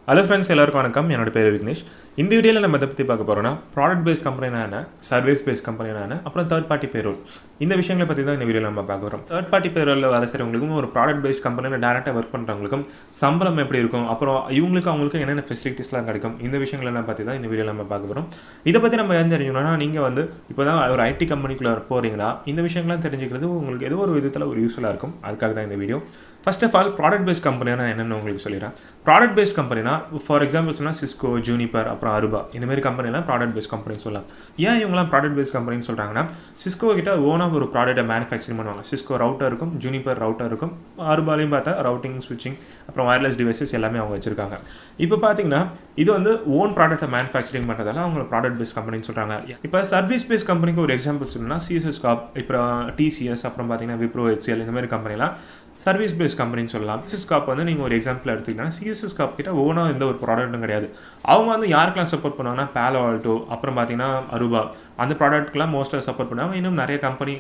Hello friends, எல்லாருக்கும் வணக்கம். என்னோட பேர் விக்னேஷ். இந்த வீடியோல நம்ம எதை பத்தி பார்க்க போறோம்னா ப்ராடக்ட் பேஸ்ட் கம்பெனினா என்ன, சர்வீஸ் பேஸ்ட் கம்பெனினா என்ன, அப்புறம் தேர்ட் பார்ட்டி பேரோல். இந்த விஷயங்களை பத்தி தான் இந்த வீடியோல நம்ம பார்க்க போறோம். தேர்ட் பார்ட்டி பேரோல்ல வேலை செய்றவங்களுக்கும் ஒரு ப்ராடக்ட் பேஸ்ட் கம்பெனில டைரக்டா வர்க் பண்றவங்களுக்கும் சம்பளம் எப்படி இருக்கும், அப்புறம் அவங்களுக்கு என்னென்ன ஃபெசிலிட்டிஸ்லாம் கிடைக்கும், இந்த விஷயங்களை எல்லாம் பத்தி தான் இந்த வீடியோல நம்ம பார்க்க போறோம். இதை பத்தி நம்ம என்ன தெரிஞ்சுக்கணும்னா, நீங்க வந்து இப்போதான் ஒரு ஐடி கம்பெனிக்குள்ள போறீங்கன்னா இந்த விஷயங்கள்லாம் தெரிஞ்சுக்கிறது உங்களுக்கு ஏதோ ஒரு விதத்துல ஒரு யூஸ்ஃபுல்லா இருக்கும். அதுக்காக தான் இந்த வீடியோ. First of all product based கம்பெனினா என்னன்னு உங்களுக்கு சொல்லிடுறேன். ப்ராடக்ட் பேஸ்ட் கம்பெனினா ஃபார் எக்ஸாம்பிள் சொன்னால் சிஸ்கோ, ஜூனிப்பர், அப்புறம் அருபா இந்த மாதிரி கம்பெனிலாம் ப்ராடக்ட் பேஸ்ட் கம்பெனி சொல்லலாம். ஏன் இவங்கலாம் ப்ராடக்ட் பேஸ்ட் கம்பெனின்னு சொல்கிறாங்கன்னா, சிஸ்கோ கிட்ட ஓனாக ஒரு ப்ராடக்ட்டை மேனுஃபேக்சரிங் பண்ணுவாங்க. சிஸ்கோ ரவுட்டர் இருக்கும், ஜூனிப்பர் ரவுட்டர் இருக்கும், அருபாலையும் பார்த்தா ரவுட்டிங், ஸ்விட்சிங், அப்புறம் வயர்லெஸ் டிவைசஸ் எல்லாமே அவங்க வச்சிருக்காங்க. இப்போ பார்த்தீங்கன்னா இது வந்து ஓன் ப்ராடக்ட்டை மேனுஃபேக்சரிங் பண்ணுறதால அவங்க ப்ராடக்ட் பேஸ்ட் கம்பெனின்னு சொல்கிறாங்க. இப்போ சர்வீஸ் பேஸ்ட் கம்பெனிக்கு ஒரு எக்ஸாம்பிள் சொல்லணும்னா CORP, இப்போ TCS, அப்புறம் பார்த்தீங்கன்னா WIPRO, HCL இந்த மாதிரி கம்பெனிலாம் சர்வீஸ் பேஸ்ட் கம்பெனின்னு சொல்லலாம். CCNA வந்து நீங்கள் ஒரு எக்ஸாம்பிள் எடுத்துக்கிட்டீங்கன்னா CCNA கிட்ட ஓனாக எந்த ஒரு ப்ராடக்ட்டும் கிடையாது. அவங்க வந்து யாருக்கெல்லாம் சப்போர்ட் பண்ணுவாங்கன்னா பாலோ ஆல்டோ, அப்புறம் பார்த்தீங்கன்னா அருபா அந்த ப்ராடக்ட்லாம் மோஸ்ட்டாக சப்போர்ட் பண்ணுவாங்க. இன்னும் நிறைய கம்பெனி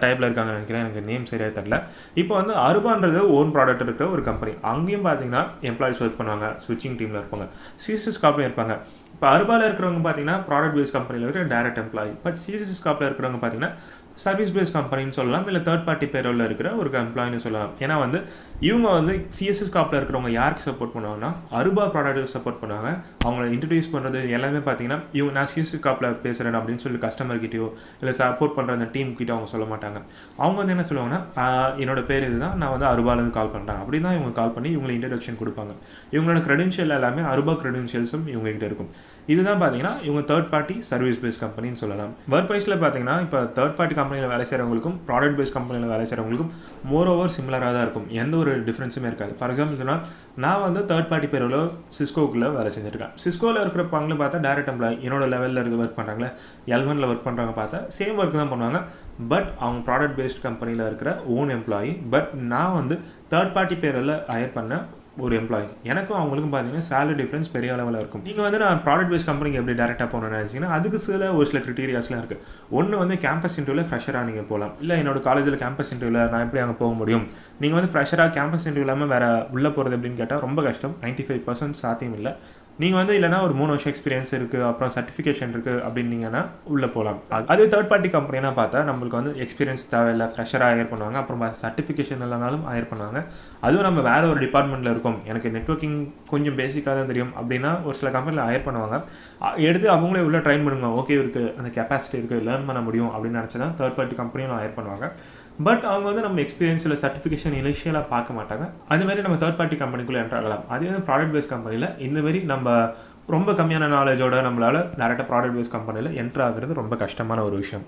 டைப்பில் இருக்காங்க நினைக்கிறேன், எனக்கு நேம் சரியாக தெரியல. இப்போ வந்து அருபான்றது ஓன் ப்ராடக்ட் இருக்கிற ஒரு கம்பெனி. அங்கேயும் பார்த்தீங்கன்னா எம்ப்ளாயிஸ் ஒர்க் பண்ணுவாங்க, ஸ்விட்சிங் டீமில் இருப்பாங்க, CCNA இருப்பாங்க. இப்போ அருபாவில் இருக்கிறவங்க பார்த்தீங்கன்னா ப்ராடக்ட் பேஸ்ட் கம்பெனியில் இருக்கிற டைரக்ட் எம்ப்ளாயி. பட் CCNA இருக்கிறவங்க பார்த்தீங்கன்னா சர்வீஸ் பேஸ்ட் கம்பெனின்னு சொல்லலாம், இல்லை தேர்ட் பார்ட்டி பேரோலில் இருக்கிற ஒரு எம்ப்ளாயின்னு சொல்லலாம். ஏன்னா வந்து இவங்க வந்து CCNA இருக்கிறவங்க யாருக்கு சப்போர்ட் பண்ணுவாங்கன்னா அருபா ப்ராடக்ட்டுக்கு சப்போர்ட் பண்ணுவாங்க. அவங்கள இன்ட்ரடியூஸ் பண்ணுறது எல்லாமே பார்த்தீங்கன்னா இவங்க நான் CCNA பேசுகிறேன் அப்படின்னு சொல்லி கஸ்டமர்கிட்டயோ இல்லை சப்போர்ட் பண்ணுற அந்த டீம் கிட்ட அவங்க சொல்ல மாட்டாங்க. அவங்க வந்து என்ன சொல்லுவாங்கன்னா, என்னோட பேர் இதுதான், நான் வந்து அருபாலேருந்து கால் பண்ணுறேன் அப்படின்னு தான் இவங்க கால் பண்ணி இவங்களை இன்ட்ரடக்ஷன் கொடுப்பாங்க. இவங்களோட க்ரெடென்ஷியல் எல்லாமே அருபா க்ரெடென்ஷியல்ஸும் இவங்ககிட்ட இருக்கும். இதுதான் பார்த்தீங்கன்னா இவங்க தேர்ட் பார்ட்டி சர்வீஸ் பேஸ்ட் கம்பெனின்னு சொல்லலாம். ஒர்க் வைஸில் பார்த்தீங்கன்னா இப்போ தேர்ட் பார்ட்டி கம்பெனியில் வேலை செய்கிறவங்களுக்கும் ப்ராடக்ட் பேஸ்ட் கம்பெனியில் வேலை செய்கிறவங்களுக்கும் மோர் ஓவர் சிமிலராக தான் இருக்கும். எந்த ஒரு டிஃப்ரென்ஸுமே இருக்காது. ஃபார் எக்ஸாம்பிள் சொன்னால், நான் வந்து தேர்ட் பார்ட்டி பேரோவில் சிஸ்கோக்குள்ளே வேலை செஞ்சுருக்கேன். சிஸ்கோவில் இருக்கிறப்பவங்களும் பார்த்தா டேரக்ட் எம்ப்ளாயி என்னோட லெவலில் இருக்க ஒர்க் பண்ணுறாங்களே, L1 ஒர்க் பண்ணுறாங்க பார்த்தா சேம் ஒர்க் தான் பண்ணுவாங்க. பட் அவங்க ப்ராடக்ட் பேஸ்ட் கம்பெனியில் இருக்கிற ஓன் எம்ப்ளாயி. பட் நான் வந்து தேர்ட் பார்ட்டி பேரோவில் ஹையர் பண்ண ஒரு எம்ப்ளாயி. எனக்கும் அவங்களுக்கும் பார்த்தீங்கன்னா சேலரி டிஃப்ரென்ஸ் பெரிய அளவில் இருக்கும். நீங்கள் வந்து நான் ப்ராடக்ட் பேஸ்ட் கம்பெனிக்கு எப்படி டேரெக்டாக போகணும்னு நினச்சிங்கன்னா, அதுக்கு ஒரு சில கிரிட்டீரியாஸ்லாம் இருக்குது. ஒன்று வந்து கேம்பஸ் இன்டர்வியூவில் ஃப்ரெஷராக நீங்கள் போகலாம். இல்லை என்னோட காலேஜில் கேம்பஸ் இன்டர்வியூவில் நான் எப்படி அங்கே போக முடியும், நீங்கள் வந்து ஃப்ரெஷராக கேம்பஸ் இன்டர்வியூ இல்லாமல் வேறு உள்ளே போகிறது அப்படின்னு கேட்டால் ரொம்ப கஷ்டம். 95% சாத்தியம் இல்லை. நீங்கள் வந்து இல்லைனா ஒரு 3 வருஷம் எக்ஸ்பீரியன்ஸ் இருக்குது, அப்புறம் சர்டிஃபிகேஷன் இருக்குது அப்படின்னீங்கன்னா உள்ளே போகலாம். அதே தேர்ட் பார்ட்டி கம்பெனினா பார்த்தா நம்மளுக்கு வந்து எக்ஸ்பீரியன்ஸ் தேவையில்லை, ஃப்ரெஷராக ஹையர் பண்ணுவாங்க, அப்புறம் சர்டிஃபிகேஷன் இல்லைனாலும் ஹையர் பண்ணுவாங்க. அதுவும் நம்ம வேறு ஒரு டிபார்ட்மெண்ட்டில் இருக்கோம், எனக்கு நெட்வொர்க்கிங் கொஞ்சம் பேசிக்காக தான் தெரியும் அப்படின்னா ஒரு சில கம்பெனியில் ஹையர் பண்ணுவாங்க. எடுத்து அவங்களே உள்ள ட்ரைன் பண்ணுவாங்க. ஓகே இருக்குது, அந்த கெப்பாசிட்டி இருக்குது, லேர்ன் பண்ண முடியும் அப்படின்னு நினச்சி தான் தேர்ட் பார்ட்டி கம்பெனியும் ஹையர் பண்ணுவாங்க. பட் அவங்க வந்து நம்ம எக்ஸ்பீரியன்ஸில் சர்டிஃபிகேஷன் இனிஷியலாக பார்க்க மாட்டாங்க. அதுமாதிரி நம்ம தேர்ட் பார்ட்டி கம்பெனிக்குள்ளே என்ட்ரு ஆகலாம். அதே வந்து ப்ராடக்ட் பேஸ்ட் கம்பெனியில் இந்தமாரி நம்ம ரொம்ப கம்மியான நாலேஜோட நம்மளால் டேரெக்டாக ப்ராடக்ட் பேஸ்ட் கம்பெனியில் என்ட்ரு ஆகிறது ரொம்ப கஷ்டமான ஒரு விஷயம்.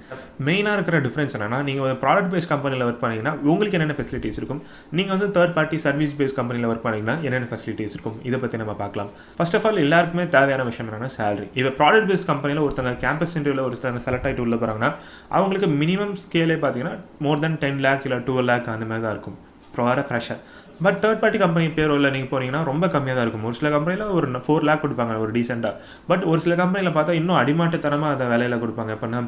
மெயினாக இருக்கிற டிஃப்ரென்ஸ் என்னன்னா, நீங்கள் ஒரு ப்ராடக்ட் பேஸ்ட் கம்பெனியில் ஒர்க் பண்ணிங்கன்னா உங்களுக்கு என்னென்ன ஃபெசிலிட்டிஸ் இருக்கும், நீங்கள் வந்து தேர்ட் பார்ட்டி சர்வீஸ் பேஸ்ட் கம்பெனியில் ஒர்க் பண்ணிங்கன்னா என்னென்ன ஃபெசிலிட்டிஸ் இருக்கும், இதை பற்றி நம்ம பார்க்கலாம். ஃபர்ஸ்ட் ஆஃப் ஆல் எல்லாருக்குமே தேவையான விஷயம் என்னன்னா சேலரி. இப்போ ப்ராடக்ட் பேஸ்ட் கம்பெனியில் ஒருத்தங்க கேம்பஸ் இன்டர்வியூவில் ஒருத்தங்க செலக்ட் ஆகிட்டு உள்ள போகிறாங்கன்னா அவங்களுக்கு மினிமம் ஸ்கேலே பார்த்தீங்கன்னா மோர் தென் 10 lakh இல்லை 12 lakh அந்த மாதிரி தான் இருக்கும் for a fresher. But third party company பேரோவில் நீங்கள் போனீங்கன்னா ரொம்ப கம்மியாக தான் இருக்கும். ஒரு சில கம்பெனியில் ஒரு 4 lakh கொடுப்பாங்க ஒரு டீசெண்டாக. பட் ஒரு சில கம்பெனியில் பார்த்தா இன்னும் அடிமாட்டுத்தனமாக அதை வேலையில் கொடுப்பாங்க. எப்போனா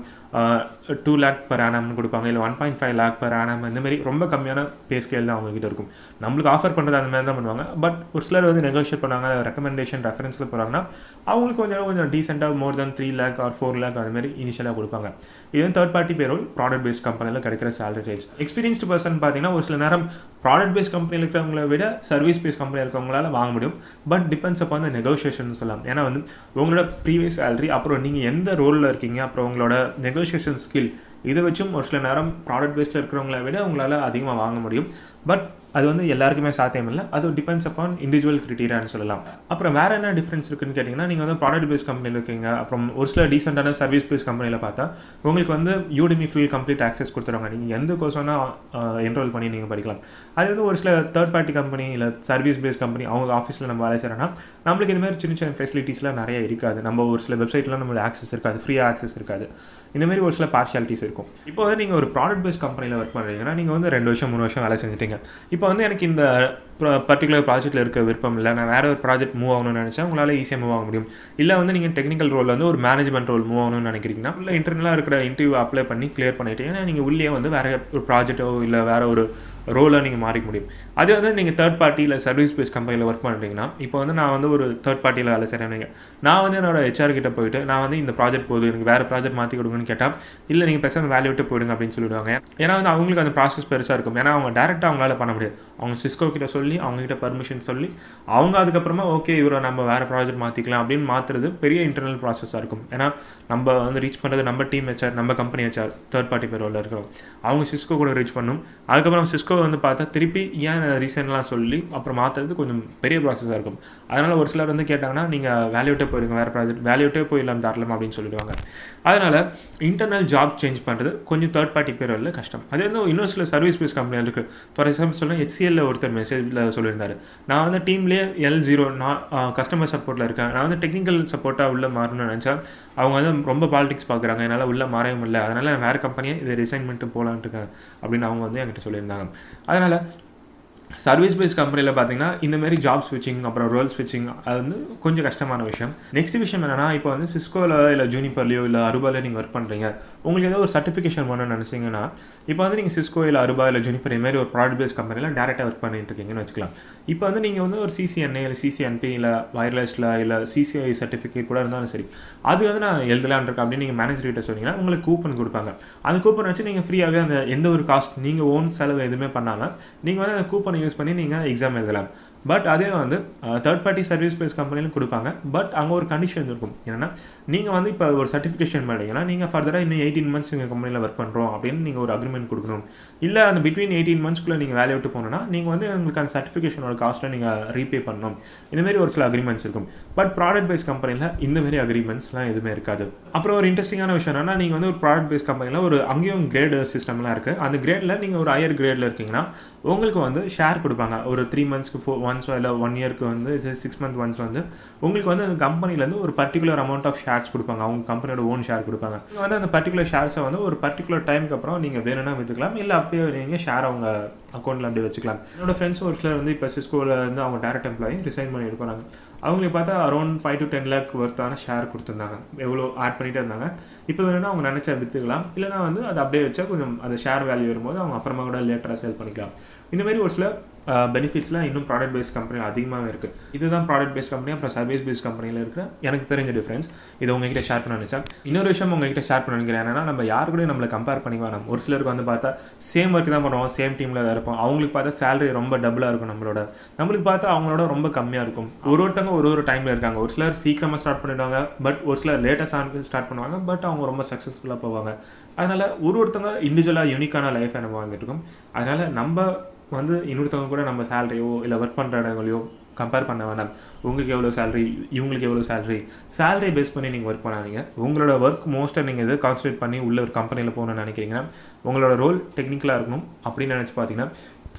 2 lakh per annum கொடுப்பாங்க, இல்லை 1.5 lakh per annum. இந்தமாரி ரொம்ப கம்மியான பே ஸ்கேல் தான் அவங்ககிட்ட இருக்கும். நம்மளுக்கு ஆஃபர் பண்ணுறது அந்த மாதிரி தான் பண்ணுவாங்க. பட் ஒரு சிலர் வந்து நெகோஷியேட் பண்ணாங்க, ரெக்கமெண்டேஷன் ரெஃபரன்ஸில் போகிறாங்கன்னா அவங்களுக்கு கொஞ்சம் டீசெண்டாக மோர் தென் 3 lakh or 4 lakh அதுமாரி இனிஷியலாக கொடுப்பாங்க. இது third party payroll product based கம்பெனியில் கிடைக்கிற சேலரி ரேஞ்ச். எக்ஸ்பீரியன்ஸ்டு பர்சன் பார்த்தீங்கன்னா ஒரு சில நேரம் ப்ராடக்ட் பேஸ்ட் கம்பெனியில் இருக்கிறவங்கள விட சர்வீஸ் பேஸ்ட் கம்பெனியில் இருக்கிறவங்களால வாங்க முடியும். But depends upon the negotiation சொல்லலாம். ஏன்னா வந்து உங்களோட ப்ரீவியஸ் சேலரி, அப்புறம் நீங்கள் எந்த ரோலில் இருக்கீங்க, அப்புறம் உங்களோட நெகோஷியேஷன் ஸ்கில், இதை வச்சும் ஒரு சில நேரம் ப்ராடக்ட் பேஸ்டில் இருக்கிறவங்கள விட உங்களால் அதிகமாக வாங்க முடியும். பட் அது வந்து எல்லாருக்குமே சாத்தியம் இல்லை. அது டிபெண்ட்ஸ் அப்பான் இண்டிவிஜுவல் கிரிட்டீரியான்னு சொல்லலாம். அப்புறம் வேறு என்ன டிஃப்ரென்ஸ் இருக்குன்னு கேட்டிங்கன்னா, நீங்கள் வந்து ப்ராடக்ட் பேஸ்ட் கம்பெனியில் இருக்கீங்க, அப்புறம் ஒரு சில டீசெண்டான சர்வீஸ் பேஸ்ட் கம்பெனியில் பார்த்தா உங்களுக்கு வந்து யூடெமி ஃபுல் கம்ப்ளீட் ஆக்சஸ் கொடுத்துருவாங்க. நீங்கள் எந்த கோர்ஸ் வேணால் என்ரோல் பண்ணி நீங்கள் படிக்கலாம். அது வந்து ஒரு சில தேர்ட் பார்ட்டி கம்பெனி இல்லை சர்வீஸ் பேஸ்ட் கம்பெனி அவங்க ஆஃபீஸில் நம்ம வேலை செய்கிறோன்னா நம்மளுக்கு இதுமாதிரி சின்ன சின்ன ஃபெசிலிட்டிஸ்லாம் நிறைய இருக்காது. நம்ம ஒரு சில வெப்சைட்லாம் நம்மளுக்கு ஆக்சஸ் இருக்காது, ஃப்ரீயாக ஆக்சஸ் இருக்காது. இந்தமாரி ஒரு சில பார்ஷியாலிட்டிஸ் இருக்கும். இப்போ வந்து நீங்கள் ஒரு ப்ராடக்ட் பேஸ்ட் கம்பெனியில் ஒர்க் பண்ணுறீங்கன்னா நீங்கள் வந்து 2 வருஷம் 3 வருஷம் வேலை செஞ்சுட்டீங்க. இப்போ வந்து எனக்கு இந்த பர்டிகுலர் ப்ராஜெக்ட்டில் இருக்க விருப்பம் இல்லை, நான் வேறு ஒரு ப்ராஜெக்ட் மூவ் ஆகணும்னு நினச்சா உங்களால் ஈஸியாக மூவ் ஆக முடியும். இல்லை வந்து நீங்கள் டெக்னிக்கல் ரோல் வந்து ஒரு மேனேஜ்மெண்ட் ரோல் மூவ் ஆகணும்னு நினைக்கிறீங்கன்னா இல்லை இன்டர்னலாக இருக்கிற இன்டர்வியூ அப்ளை பண்ணி கிளியர் பண்ணிட்டீங்கன்னா நீங்கள் உள்ளே வந்து வேறு ஒரு ப்ராஜெக்ட்டோ இல்லை வேறு ஒரு ரோலாக நீங்கள் மாறிக்க முடியும். அதே வந்து நீங்கள் தேர்ட் பார்ட்டி இல்லை சர்வீஸ் பேஸ் கம்பெனியில் ஒர்க் பண்ணுறீங்கன்னா, இப்போ வந்து நான் வந்து ஒரு தேர்ட் பார்ட்டியில் வேலை செய்கிறேன், நான் வந்து என்னோட HR கிட்ட போயிட்டு நான் வந்து இந்த ப்ராஜெக்ட் போகுது எனக்கு வேறு ப்ராஜெக்ட் மாற்றி கொடுங்கன்னு கேட்டால் இல்லை நீங்கள் பேசாமல் வேலையை விட்டு போயிடுங்க அப்படின்னு சொல்லிவிடுவாங்க. ஏன்னா வந்து அவங்களுக்கு அந்த ப்ராசஸ் பெருசாக இருக்கும். ஏன்னா அவங்க டேரெக்டாக அவங்களால பண்ண முடியாது. அவங்க சிஸ்கோ கிட்ட சொல்லி அவங்ககிட்ட பர்மிஷன் சொல்லி அவங்க அதுக்கப்புறமா ஓகே இவரை நம்ம வேறு ப்ராஜெக்ட் மாற்றிக்கலாம் அப்படின்னு மாற்றுறது பெரிய இன்டர்னல் ப்ராசஸாக இருக்கும். ஏன்னா நம்ம வந்து ரீச் பண்ணுறது நம்ம டீம் HR, நம்ம கம்பெனி HR, தேர்ட் பார்ட்டி பேரோவில் இருக்கிறோம். அவங்க சிஸ்கோ கூட ரீச் பண்ணும். அதுக்கப்புறம் சிஸ்கோ வந்து பார்த்தா திருப்பி ஏன் ரீசன்லாம் சொல்லி அப்புறம் மாற்றுறது கொஞ்சம் பெரிய ப்ராசஸாக இருக்கும். அதனால் ஒரு சிலர் வந்து கேட்டாங்கன்னா நீங்கள் வேலையிட்டே போயிருங்க, வேறு ப்ராஜெக்ட் வேலையிட்டே போயிடலாம் தாராளம் அப்படின்னு சொல்லிடுவாங்க. அதனால் இன்டர்னல் ஜாப் சேஞ்ச் பண்ணுறது கொஞ்சம் தேர்ட் பார்ட்டி பேரோவில் கஷ்டம். அதே வந்து இன்னும் சில சர்வீஸ் பேஸ் கம்பெனியில் இருக்குது. ஃபார் எக்ஸாம்பிள் சொன்னால் HCLல ஒருத்தர் மெசேஜில் சொல்லியிருந்தார், நான் வந்து டீம்லேயே L0 நான் கஸ்டமர் சப்போர்ட்டில் இருக்கேன், நான் வந்து டெக்னிக்கல் சப்போர்ட்டாக உள்ளே மாறணும்னு நினச்சா அவங்க வந்து ரொம்ப பாலிடிக்ஸ் பார்க்குறாங்க, என்னால் உள்ளே மாறவும் இல்லை, அதனால் நான் வேறு கம்பெனியை இதை ரிசைன் பண்ணிட்டு போகலான்ட்டு இருக்கேன் அப்படின்னு அவங்க வந்து என்கிட்ட சொல்லியிருந்தாங்க. அதனால் சர்வீஸ் பேஸ் கம்பெனியில் பார்த்தீங்கன்னா இந்தமாரி ஜாப் ஸ்விட்சிங் அப்புறம் ரோல் ஸ்விட்சிங் அது வந்து கொஞ்சம் கஷ்டமான விஷயம். நெக்ஸ்ட் விஷயம் என்னென்னா, இப்போ வந்து சிஸ்கோவில் இல்லை ஜூனிப்பர்லையோ இல்லை அருபாவில் நீங்கள் ஒர்க் பண்ணுறீங்க, உங்களுக்கு ஏதோ ஒரு சர்டிஃபிகேஷன் பண்ணணும்னு நினச்சிங்கன்னா, இப்போ வந்து நீங்கள் சிஸ்கோ இல்லை அருபா இல்லை ஜூனிப்பர் இதுமாரி ஒரு ப்ராடக்ட் பேஸ் கம்பெனியில் டேரெக்டாக ஒர்க் பண்ணிட்டு இருக்கீங்கன்னு வச்சுக்கலாம். இப்போ வந்து நீங்கள் வந்து ஒரு CCNA இல்லை CCNP இல்லை வயர்லெஸில் இல்லை CCI சர்டிஃபிகேட் கூட இருந்தாலும் சரி, அது வந்து நான் எழுதலான் இருக்கேன் அப்படின்னு நீங்கள் மேனேஜர் கிட்ட சொன்னீங்கன்னா உங்களுக்கு கூப்பன் கொடுப்பாங்க. அந்த கூப்பன் வச்சு நீங்கள் ஃப்ரீயாகவே அந்த எந்த ஒரு காஸ்ட் நீங்கள் ஓன் செலவு எதுவுமே பண்ணாமல் நீங்கள் வந்து அந்த கூப்பன் யூஸ் பண்ணி நீங்கள் எக்ஸாம் எழுதலாம். பட் அதே வந்து தேர்ட் பார்ட்டி சர்வீஸ் பேஸ் கம்பெனிலும் கொடுப்பாங்க. பட் அங்கே ஒரு கண்டிஷன் இருக்கும். என்னென்னா நீங்கள் வந்து இப்போ ஒரு சர்டிஃபிகேஷன் பண்ணிங்கன்னா நீங்கள் ஃபர்தராக இன்னும் 18 months எங்கள் கம்பெனியில் ஒர்க் பண்ணுறோம் அப்படின்னு நீங்கள் ஒரு அக்ரிமெண்ட் கொடுக்கணும். இல்லை அந்த பிட்வீன் 18 monthsக்குள்ளே நீங்கள் வேலையை விட்டு போனோன்னா நீங்கள் வந்து உங்களுக்கு அந்த சர்டிஃபிகேஷனோட காஸ்ட்டை நீங்கள் ரீபே பண்ணணும். இந்தமாரி ஒரு சில அக்ரிமெண்ட்ஸ் இருக்கும். பட் ப்ராடக்ட் பேஸ் கம்பெனியில் இந்தமாரி அக்ரிமெண்ட்ஸ்லாம் எதுவுமே இருக்காது. அப்புறம் ஒரு இன்ட்ரெஸ்டிங்கான விஷயம் என்னன்னா, நீங்கள் வந்து ஒரு ப்ராடக்ட் பேஸ் கம்பெனியில் ஒரு அங்கேயும் கிரேடு சிஸ்டம்லாம் இருக்குது. அந்த கிரேடில் நீங்கள் ஒரு ஹையர் கிரேடில் இருக்கீங்கன்னா உங்களுக்கு வந்து ஷேர் கொடுப்பாங்க. ஒரு 3 monthsக்கு ஒன்ஸ் இல்லை 1 yearக்கு வந்து 6 months ஒன்ஸ் வந்து உங்களுக்கு வந்து அந்த கம்பெனிலேருந்து ஒரு பர்டிகுலர் அமௌண்ட் ஆஃப் ஷேர்ஸ் கொடுப்பாங்க. அவங்க கம்பெனியோட ஓன் ஷேர் கொடுப்பாங்க. நீங்கள் வந்து அந்த பர்டிகுலர் ஷேர்ஸை வந்து ஒரு பர்டிகுலர் டைமுக்கு அப்புறம் நீங்கள் வேணும்னா விற்றுக்கலாம், இல்லை அப்படியே நீங்கள் ஷேர் அவங்க அக்கௌண்ட்டில் அப்படியே வச்சுக்கலாம். என்னோட ஃப்ரெண்ட்ஸ் ஒரு சிலர் வந்து இப்போ சிஸ்கோவில் வந்து அவங்க டேரக்ட் எம்ப்ளாயி ரிசைன் பண்ணி இருப்பாங்க. அவங்களுக்கு பார்த்தா அரௌண்ட் 5 to 10 lakh ஒர்த்தான ஷேர் கொடுத்துருந்தாங்க. எவ்வளோ ஆட் பண்ணிகிட்டே இருந்தாங்க. இப்போ வேணும்னா அவங்க நினச்சா விற்றுக்கலாம், இல்லைனா வந்து அதை அப்படியே வச்சா கொஞ்சம் அந்த ஷேர் வேல்யூ வரும்போது அவங்க அப்புறமா கூட லேட்டராக சேல் பண்ணிக்கலாம். இந்தமாரி ஒரு சில பெனிஃபிட்ஸ்லாம் இன்னும் ப்ராடக்ட் பேஸ்ட் கம்பெனியில் அதிகமாக இருக்குது. இதுதான் ப்ராடக்ட் பேஸ்ட் கம்பெனி அப்புறம் சர்வீஸ் பேஸ்ட் கம்பெனியில் இருக்கிற எனக்கு தெரிஞ்ச டிஃப்ரென்ஸ். இதை உங்ககிட்ட ஷேர் பண்ண நினச்சேன். இன்னொரு விஷயம் உங்ககிட்ட ஷேர் பண்ண நினைக்கிறேன் என்னன்னா, நம்ம யாரு கூட நம்மளை கம்பேர் பண்ணி வரோம். ஒரு சிலருக்கு வந்து பார்த்தா சேம் ஒர்க் தான் பண்ணுவோம், சேம் டீமில் தான் இருப்போம். அவங்களுக்கு பார்த்தா சேலரி ரொம்ப டபுளாக இருக்கும் நம்மளுக்கு பார்த்தா அவங்களோட ரொம்ப கம்மியாக இருக்கும். ஒருத்தவங்க ஒரு டைமில் இருக்காங்க. ஒரு சிலர் சீக்கிரமாக ஸ்டார்ட் பண்ணிடுவாங்க, பட் ஒரு சிலர் லேட்டஸ்ட் ஸ்டார்ட் பண்ணுவாங்க, பட் அவங்க ரொம்ப சக்ஸஸ்ஃபுல்லாக போவாங்க. அதனால் ஒருத்தவங்க இண்டிவிஜுவலாக யூனிக்கான லைஃப்பை நம்ம வாங்கிட்டு இருக்கோம். அதனால் நம்ம வந்து இன்னொருத்தவங்க கூட நம்ம சேலரியோ இல்லை ஒர்க் பண்ணுற இடங்களையோ கம்பேர் பண்ண வேண்டாம். உங்களுக்கு எவ்வளோ சேலரி, இவங்களுக்கு எவ்வளோ சேலரி பேஸ் பண்ணி நீங்கள் ஒர்க் பண்ணாதீங்க. உங்களோட ஒர்க் மோஸ்ட்டாக நீங்கள் எதை கான்சன்ட்ரேட் பண்ணி உள்ள ஒரு கம்பெனியில் போகணும்னு நினைக்கிறீங்கன்னா, உங்களோட ரோல் டெக்னிக்கலாக இருக்கணும் அப்படின்னு நினச்சி பார்த்தீங்கன்னா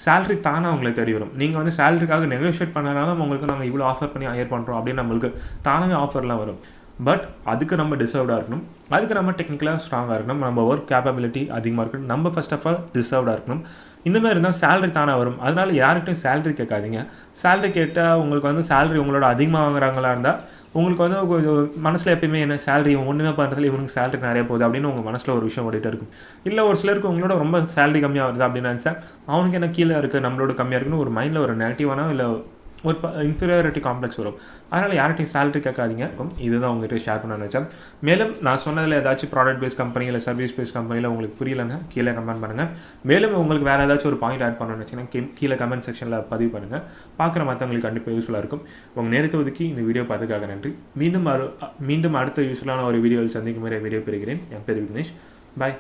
சேலரி தானே உங்களுக்கு தேடி வரும். நீங்கள் வந்து சேலரிக்காக நெகோஷியேட் பண்ணனாலும் உங்களுக்கு நாங்கள் இவ்வளோ ஆஃபர் பண்ணி ஹையர் பண்ணுறோம் அப்படின்னு நம்மளுக்கு தானாகவே ஆஃபர்லாம் வரும். பட் அதுக்கு நம்ம டிசர்வ்டாக இருக்கணும், அதுக்கு நம்ம டெக்னிக்கலாக ஸ்ட்ராங்காக இருக்கணும், நம்ம ஒர்க் கேப்பபிலிட்டி அதிகமாக இருக்கணும், நம்ம ஃபர்ஸ்ட் ஆஃப் ஆல் டிசர்வ்டாக இருக்கணும். இந்த மாதிரி இருந்தால் சேலரி தானாக வரும். அதனால் யார்கிட்டையும் சேலரி கேட்காதீங்க. சேலரி கேட்டால் உங்களுக்கு வந்து சேலரி உங்களோட அதிகமாக வாங்குறாங்களா இருந்தால் உங்களுக்கு வந்து கொஞ்சம் மனசில் எப்பயுமே என்ன சேலரி ஒன்றுமே பண்ணுறதுல இவனுக்கு சேலரி நிறைய போகுது அப்படின்னு உங்கள் மனசில் ஒரு விஷயம் ஓடிட்டு இருக்கும். இல்லை ஒரு சிலருக்கு உங்களோட ரொம்ப சேலரி கம்மியாக வருது அப்படின்னு நினச்சா அவனுக்கு என்ன கீழே இருக்குது நம்மளோட கம்மியாக இருக்குன்னு ஒரு மைண்டில் ஒரு நெகட்டிவான இல்லை ஒரு இன்ஃபீரியாரிட்டி காம்ப்ளெக்ஸ் வரும். அதனால் யார்கிட்டையும் சேலரி கேட்காதீங்க. இதுதான் உங்கள்கிட்ட ஷேர் பண்ண நினச்சேன். மேலும் நான் சொன்னதில் ஏதாச்சும் ப்ராடக்ட் பேஸ் கம்பெனி இல்லை சர்வீஸ் பேஸ் கம்பெனியில் உங்களுக்கு புரியலைன்னா கீழே கமெண்ட் பண்ணுங்கள். மேலும் உங்களுக்கு வேறு ஏதாச்சும் ஒரு பாயிண்ட் ஆட் பண்ணணும்னு வச்சிங்கன்னா கீழே கமெண்ட் செக்ஷனில் பதிவு பண்ணுங்கள். பார்க்குற மற்றவங்களுக்கு கண்டிப்பாக யூஸ்ஃபுல்லாக இருக்கும். உங்கள் நேரத்தை ஒதுக்கி இந்த வீடியோ பார்த்துக்காக நன்றி. மீண்டும் அடுத்த யூஸ்ஃபுல்லான ஒரு வீடியோவில் சந்திக்கும் முறை வீடியோ பெறுகிறேன். என் பேர் விக்னேஷ். பாய்.